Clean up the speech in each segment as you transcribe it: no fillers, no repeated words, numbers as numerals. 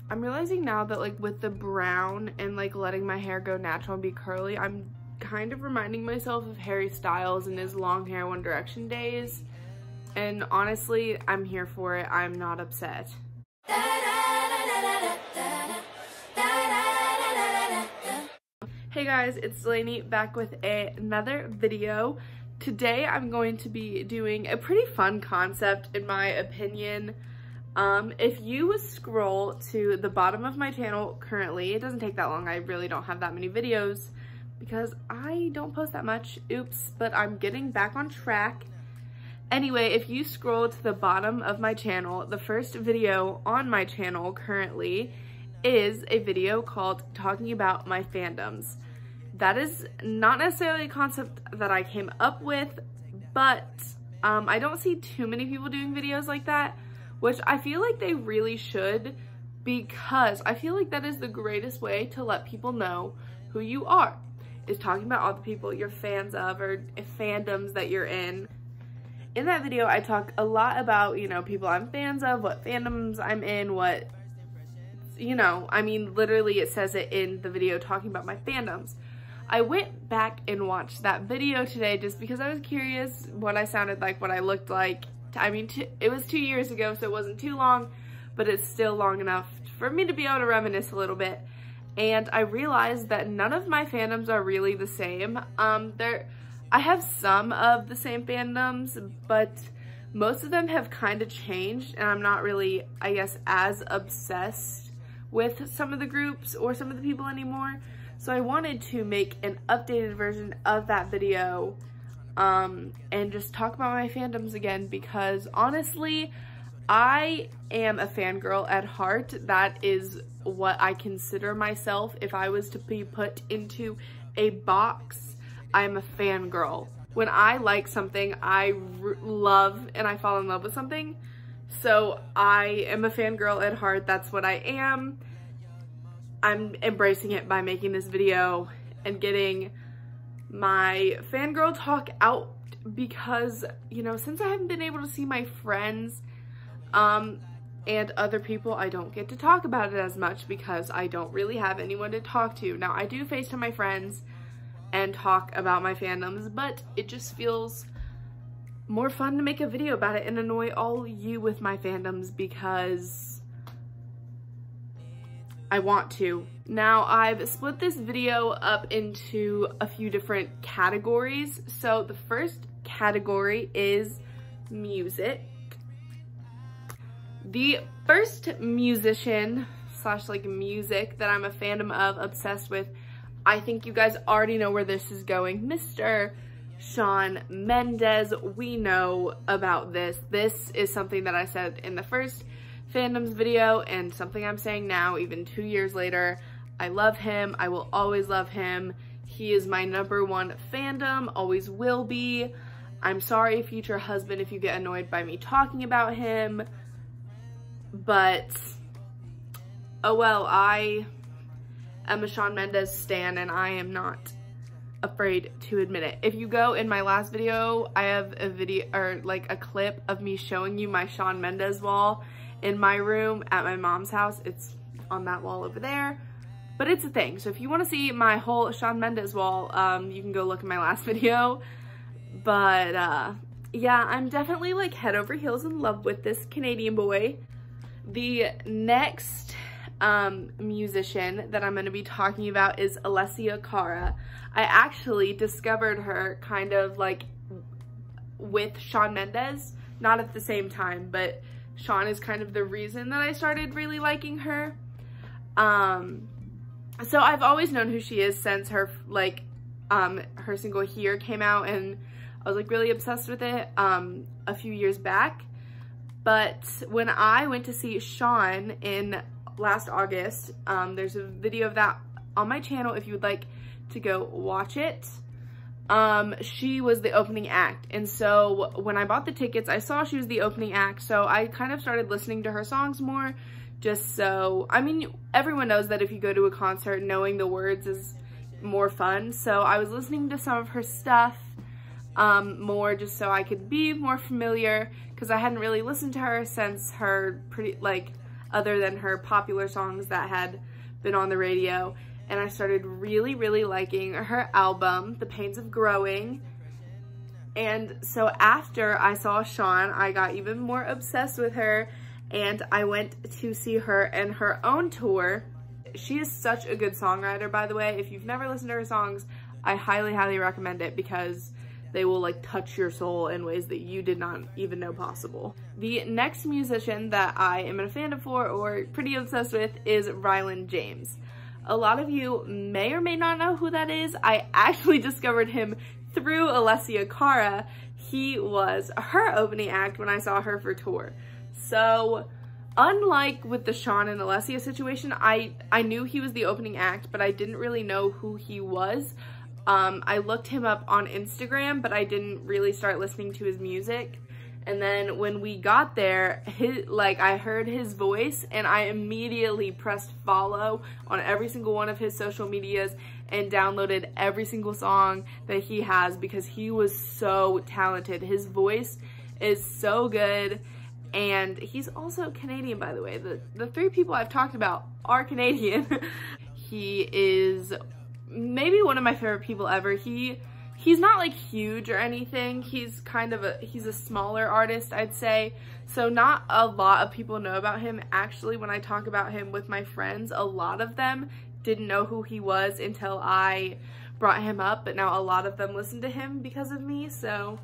I'm realizing now that like with the brown and like letting my hair go natural and be curly, I'm kind of reminding myself of Harry Styles and his long hair One Direction days. And honestly, I'm here for it. I'm not upset. Hey guys, it's Delaney back with another video. Today I'm going to be doing a pretty fun concept in my opinion. If you scroll to the bottom of my channel currently, it doesn't take that long, I really don't have that many videos because I don't post that much, oops, but I'm getting back on track. Anyway, if you scroll to the bottom of my channel, the first video on my channel currently is a video called Talking About My Fandoms. That is not necessarily a concept that I came up with, but I don't see too many people doing videos like that, which I feel like they really should, because I feel like that is the greatest way to let people know who you are, is talking about all the people you're fans of or fandoms that you're in. In that video, I talk a lot about, you know, people I'm fans of, what fandoms I'm in, what, you know, I mean, literally it says it in the video talking about my fandoms. I went back and watched that video today just because I was curious what I sounded like, what I looked like. I mean, it was 2 years ago, so it wasn't too long, but it's still long enough for me to be able to reminisce a little bit. And I realized that none of my fandoms are really the same. I have some of the same fandoms, but most of them have kind of changed, and I'm not really, I guess, as obsessed with some of the groups or some of the people anymore. So I wanted to make an updated version of that video and just talk about my fandoms again, because honestly, I am a fangirl at heart. That is what I consider myself. If I was to be put into a box, I'm a fangirl. When I like something, I love and I fall in love with something. So I am a fangirl at heart. That's what I am. I'm embracing it by making this video and getting my fangirl talk out, because, you know, since I haven't been able to see my friends and other people, I don't get to talk about it as much because I don't really have anyone to talk to. Now, I do FaceTime my friends and talk about my fandoms, but it just feels more fun to make a video about it and annoy all you with my fandoms because I want to. Now, I've split this video up into a few different categories. So the first category is music. The first musician slash like music that I'm a fandom of, obsessed with, I think you guys already know where this is going, Mr. Shawn Mendes. We know about this. This is something that I said in the first fandoms video and something I'm saying now, even 2 years later. I love him. I will always love him. He is my #1 fandom, always will be. I'm sorry, future husband, if you get annoyed by me talking about him, but oh well, I am a Shawn Mendes stan and I am not afraid to admit it. If you go in my last video, I have a video, or like a clip of me showing you my Shawn Mendes wall in my room at my mom's house. It's on that wall over there, but it's a thing. So if you want to see my whole Shawn Mendes wall, you can go look at my last video. But yeah, I'm definitely like head over heels in love with this Canadian boy. The next musician that I'm going to be talking about is Alessia Cara. I actually discovered her kind of like with Shawn Mendes, not at the same time, but Shawn is kind of the reason that I started really liking her. So I've always known who she is since her like her single Here came out, and I was like really obsessed with it a few years back. But when I went to see Shawn in last August, there's a video of that on my channel if you would like to go watch it. She was the opening act, and so when I bought the tickets, I saw she was the opening act, so I kind of started listening to her songs more, just so, I mean, everyone knows that if you go to a concert, knowing the words is more fun, so I was listening to some of her stuff more just so I could be more familiar, because I hadn't really listened to her since her other than her popular songs that had been on the radio. And I started really, really liking her album, The Pains of Growing. And so after I saw Sean, I got even more obsessed with her, and I went to see her in her own tour. She is such a good songwriter, by the way. If you've never listened to her songs, I highly, highly recommend it because they will like touch your soul in ways that you did not even know possible. The next musician that I am a fan of or pretty obsessed with is Ryland James. A lot of you may or may not know who that is. I actually discovered him through Alessia Cara. He was her opening act when I saw her for tour. So unlike with the Sean and Alessia situation, I knew he was the opening act, but I didn't really know who he was. I looked him up on Instagram, but I didn't really start listening to his music. And then when we got there, I heard his voice and I immediately pressed follow on every single one of his social medias and downloaded every single song that he has because he was so talented. His voice is so good, and he's also Canadian, by the way. The three people I've talked about are Canadian. He is maybe one of my favorite people ever. He's not like huge or anything. He's a smaller artist, I'd say. So not a lot of people know about him. Actually, when I talk about him with my friends, a lot of them didn't know who he was until I brought him up, but now a lot of them listen to him because of me, so.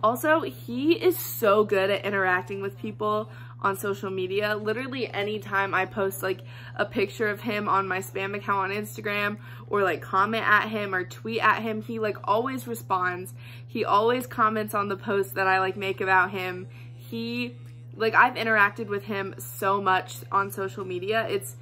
Also, he is so good at interacting with people on social media. Literally anytime I post like a picture of him on my spam account on Instagram or like comment at him or tweet at him, he like always responds. He always comments on the posts that I like make about him. I've interacted with him so much on social media. It's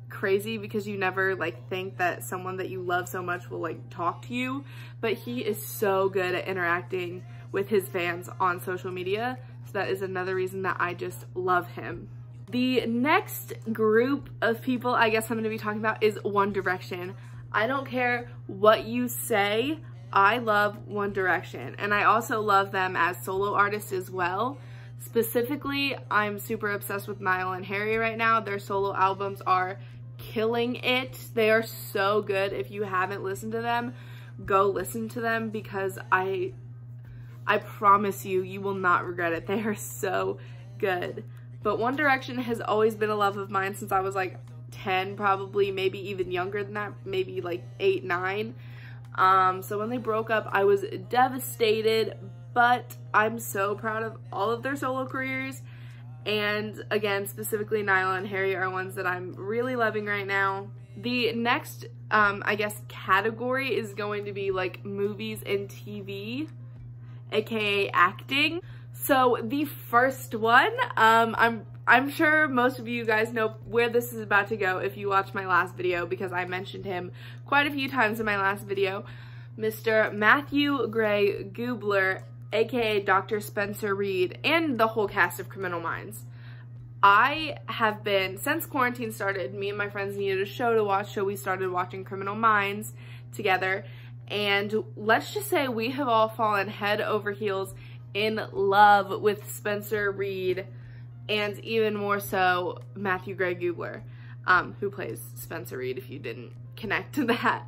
crazy because you never like think that someone that you love so much will like talk to you, but he is so good at interacting with his fans on social media. So that is another reason that I just love him. The next group of people I guess I'm going to be talking about is One Direction. I don't care what you say, I love One Direction, and I also love them as solo artists as well. Specifically, I'm super obsessed with Niall and Harry right now. Their solo albums are killing it. They are so good. If you haven't listened to them, go listen to them because I promise you, you will not regret it. They are so good. But One Direction has always been a love of mine since I was like 10, probably, maybe even younger than that, maybe like 8, 9. So when they broke up, I was devastated, but I'm so proud of all of their solo careers. And again, specifically Niall and Harry are ones that I'm really loving right now. The next, I guess, category is going to be like movies and TV, aka acting. So the first one, I'm sure most of you guys know where this is about to go if you watched my last video because I mentioned him quite a few times in my last video. Mr. Matthew Gray Gubler, aka Dr. Spencer Reid, and the whole cast of Criminal Minds. I have been, since quarantine started, me and my friends needed a show to watch, so we started watching Criminal Minds together. And let's just say we have all fallen head over heels in love with Spencer Reid, and even more so Matthew Gray Gubler, who plays Spencer Reid, if you didn't connect to that.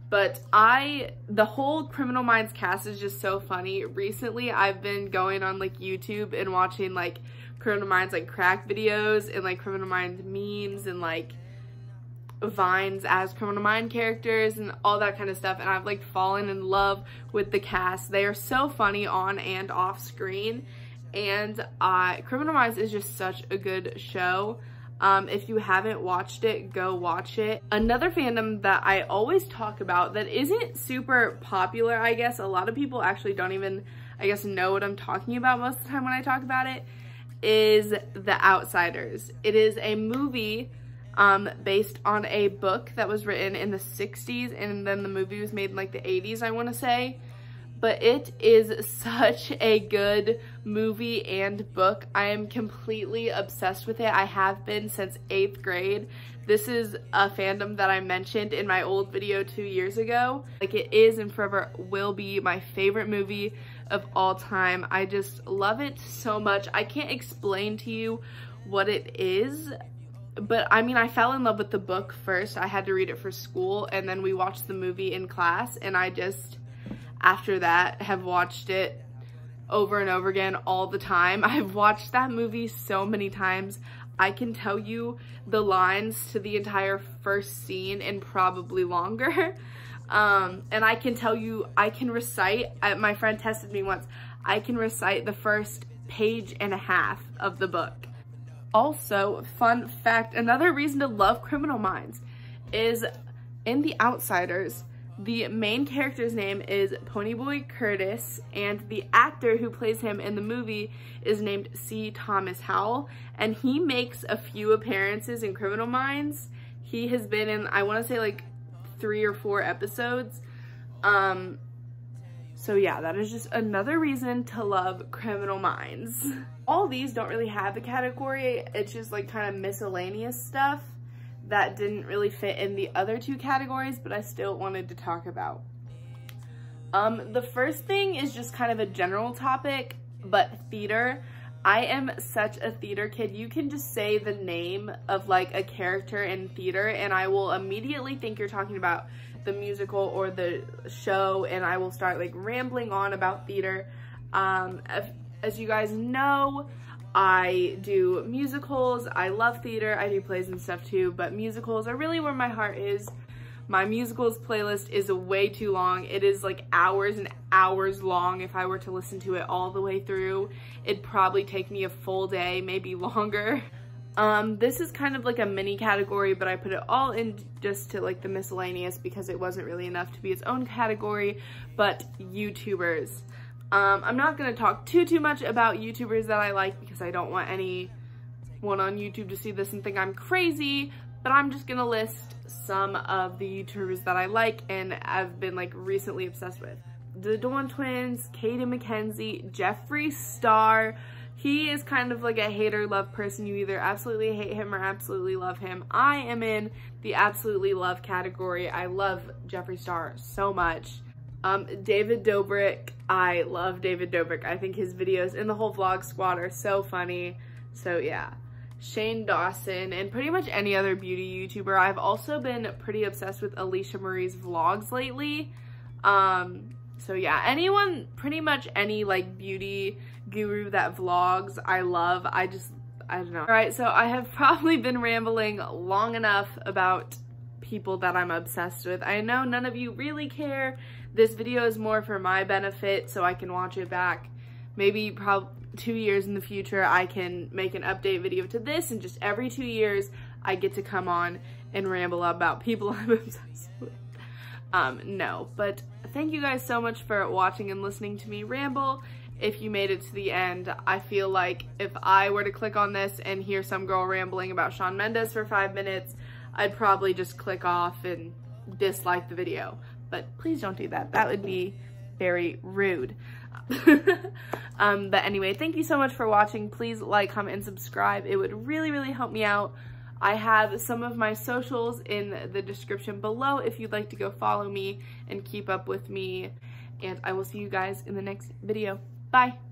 But the whole Criminal Minds cast is just so funny. Recently, I've been going on like YouTube and watching like Criminal Minds like crack videos and like Criminal Minds memes and like vines as Criminal Mind characters and all that kind of stuff, and I've like fallen in love with the cast. They are so funny on and off screen, and Criminal Minds is just such a good show. If you haven't watched it, go watch it. Another fandom that I always talk about that isn't super popular, I guess, a lot of people actually don't even, I guess, know what I'm talking about most of the time when I talk about it, is The Outsiders. It is a movie based on a book that was written in the 60s, and then the movie was made in like the 80s, I want to say. But it is such a good movie and book. I am completely obsessed with it. I have been since 8th grade. This is a fandom that I mentioned in my old video 2 years ago. Like, it is and forever will be my favorite movie of all time. I just love it so much. I can't explain to you what it is. But I mean, I fell in love with the book first. I had to read it for school, and then we watched the movie in class, and I just, after that, have watched it over and over again all the time. I've watched that movie so many times. I can tell you the lines to the entire first scene and probably longer. And I can tell you, I can recite, my friend tested me once, I can recite the first page and a half of the book. Also, fun fact, another reason to love Criminal Minds is in The Outsiders, the main character's name is Ponyboy Curtis, and the actor who plays him in the movie is named C. Thomas Howell, and he makes a few appearances in Criminal Minds. He has been in, I want to say, like 3 or 4 episodes. So yeah, that is just another reason to love Criminal Minds. All these don't really have a category. It's just like kind of miscellaneous stuff that didn't really fit in the other 2 categories, but I still wanted to talk about. The first thing is just kind of a general topic, but theater. I am such a theater kid. You can just say the name of like a character in theater and I will immediately think you're talking about the musical or the show, and I will start like rambling on about theater. As you guys know, I do musicals. I love theater. I do plays and stuff too, but musicals are really where my heart is. My musicals playlist is way too long. It is like hours and hours long. If I were to listen to it all the way through, it'd probably take me a full day, maybe longer. This is kind of like a mini category, but I put it all in just to like the miscellaneous because it wasn't really enough to be its own category. But YouTubers. I'm not going to talk too much about YouTubers that I like because I don't want anyone on YouTube to see this and think I'm crazy, but I'm just going to list some of the YouTubers that I like and I've been like recently obsessed with. The Dawn Twins, Katie McKenzie, Jeffree Star. He is kind of like a hate-or-love person. You either absolutely hate him or absolutely love him. I am in the absolutely love category. I love Jeffree Star so much. David Dobrik. I love David Dobrik. I think his videos and the whole vlog squad are so funny. So yeah. Shane Dawson and pretty much any other beauty YouTuber. I've also been pretty obsessed with Alicia Marie's vlogs lately. So yeah, anyone, pretty much any like beauty guru that vlogs, I love. I don't know. Alright, so I have probably been rambling long enough about people that I'm obsessed with. I know none of you really care. This video is more for my benefit so I can watch it back. Maybe probably 2 years in the future I can make an update video to this, and just every 2 years I get to come on and ramble about people I'm obsessed with. No, but thank you guys so much for watching and listening to me ramble. If you made it to the end, I feel like if I were to click on this and hear some girl rambling about Shawn Mendes for 5 minutes, I'd probably just click off and dislike the video. But please don't do that. That would be very rude. But anyway, thank you so much for watching. Please like, comment, and subscribe. It would really help me out. I have some of my socials in the description below if you'd like to go follow me and keep up with me. And I will see you guys in the next video. Bye!